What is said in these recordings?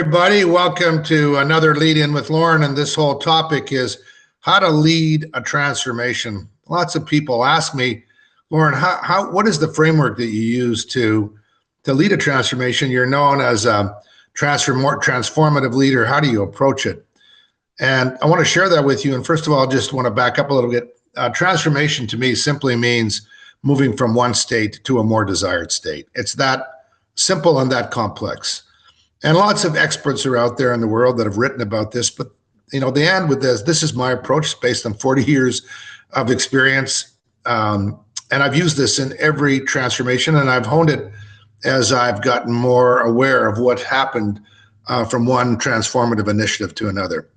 everybody. Welcome to another Lead In with Lauren. And this whole topic is how to lead a transformation. Lots of people ask me, Lauren, what is the framework that you use to lead a transformation? You're known as a transformative leader. How do you approach it? And I want to share that with you. And first of all, I just want to back up a little bit. Transformation to me simply means moving from one state to a more desired state. It's that simple and that complex. And lots of experts are out there in the world that have written about this, but they end with this is my approach based on 40 years of experience. And I've used this in every transformation, and I've honed it as I've gotten more aware of what happened from one transformative initiative to another.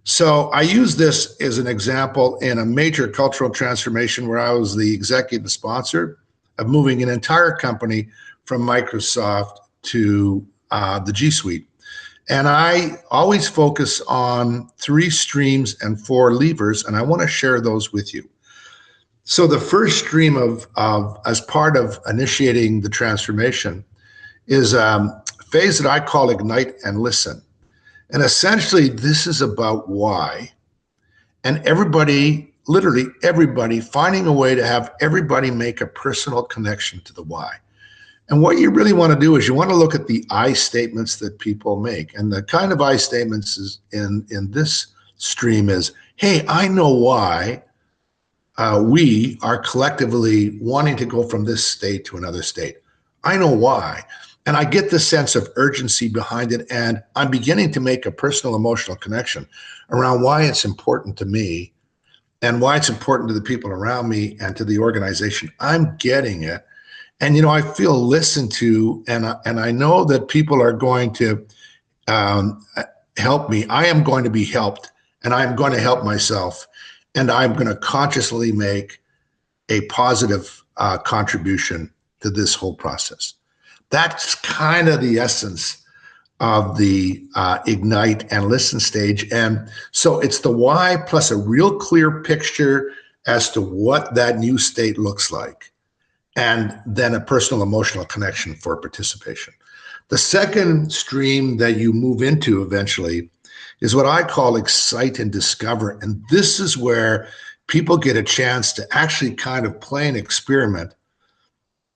So I use this as an example in a major cultural transformation where I was the executive sponsor of moving an entire company from Microsoft to the G Suite. And I always focus on 3 streams and 4 levers, and I want to share those with you. So the first stream of as part of initiating the transformation is a phase that I call Ignite and Listen. And essentially, this is about why. And everybody, literally everybody, finding a way to have everybody make a personal connection to the why. And what you really want to do is you want to look at the I statements that people make. And the kind of I statements is in this stream is, hey, I know why we are collectively wanting to go from this state to another state. I know why. And I get the sense of urgency behind it. And I'm beginning to make a personal emotional connection around why it's important to me and why it's important to the people around me and to the organization. I'm getting it. And, I feel listened to, and I know that people are going to help me. I am going to be helped, and I am going to help myself, and I'm going to consciously make a positive contribution to this whole process. That's kind of the essence of the Ignite and Listen stage. And so it's the why plus a real clear picture as to what that new state looks like, and then a personal emotional connection for participation. The second stream that you move into eventually is what I call Excite and Discover. And this is where people get a chance to actually kind of play an experiment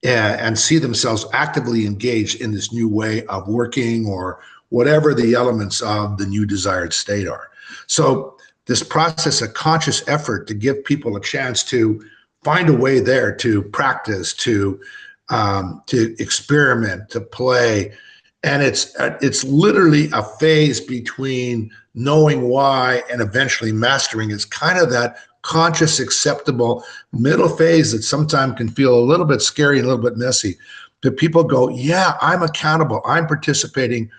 and see themselves actively engaged in this new way of working or whatever the elements of the new desired state are. So this process, a conscious effort to give people a chance to find a way there to practice, to experiment, to play. And it's literally a phase between knowing why and eventually mastering. It's kind of that conscious, acceptable middle phase that sometimes can feel a little bit scary and a little bit messy. But people go, yeah, I'm accountable, I'm participating,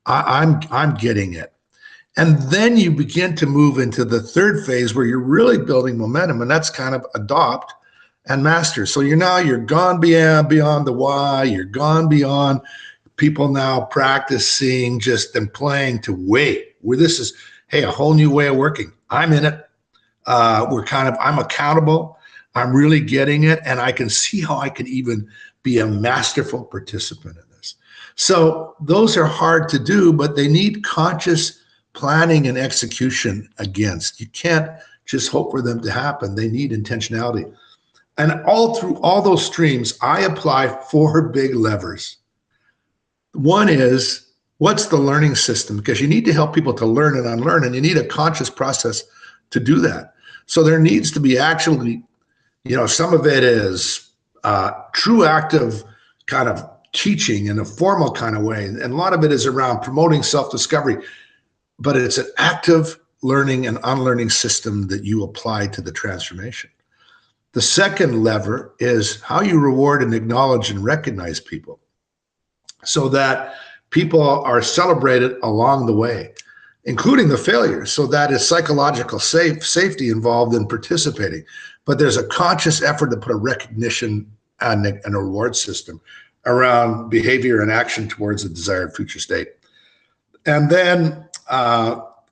I'm getting it. And then you begin to move into the third phase where you're really building momentum, and that's kind of adopt and master. So you're gone beyond the why, you're gone beyond people now practicing just and playing to wait, where this is, hey, a whole new way of working. I'm in it. I'm accountable. I'm really getting it. And I can see how I can even be a masterful participant in this. So those are hard to do, but they need conscious planning and execution against. You can't just hope for them to happen. They need intentionality. And all through all those streams, I apply 4 big levers. One is, what's the learning system? Because you need to help people to learn and unlearn, and you need a conscious process to do that. So there needs to be actually, some of it is true active kind of teaching in a formal kind of way. And a lot of it is around promoting self-discovery, but it's an active learning and unlearning system that you apply to the transformation. The second lever is how you reward and acknowledge and recognize people so that people are celebrated along the way, including the failures. So that is psychological safety involved in participating. But there's a conscious effort to put a recognition and a reward system around behavior and action towards a desired future state. And then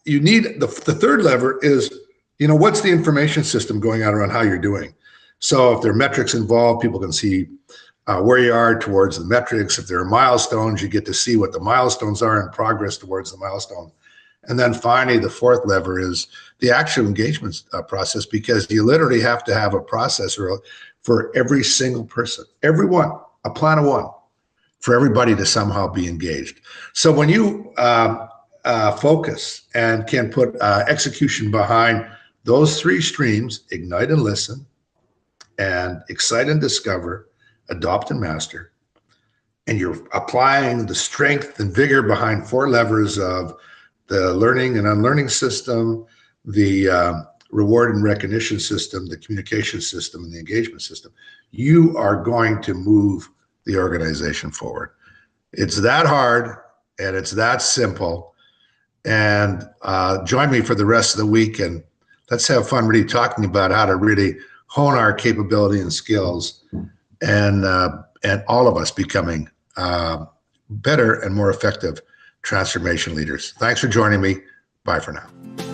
you need the third lever is, what's the information system going out around how you're doing? So if there are metrics involved, people can see where you are towards the metrics. If there are milestones, you get to see what the milestones are and progress towards the milestone. And then finally, the fourth lever is the actual engagement process, because you literally have to have a process for every single person, everyone, a plan of one, for everybody to somehow be engaged. So when you focus and can put execution behind those three streams, ignite and listen, and excite and discover, adopt and master, and you're applying the strength and vigor behind four levers of the learning and unlearning system, the reward and recognition system, the communication system, and the engagement system, you are going to move the organization forward. It's that hard and it's that simple. And join me for the rest of the week, and let's have fun really talking about how to really hone our capability and skills, and all of us becoming better and more effective transformation leaders. Thanks for joining me. Bye for now.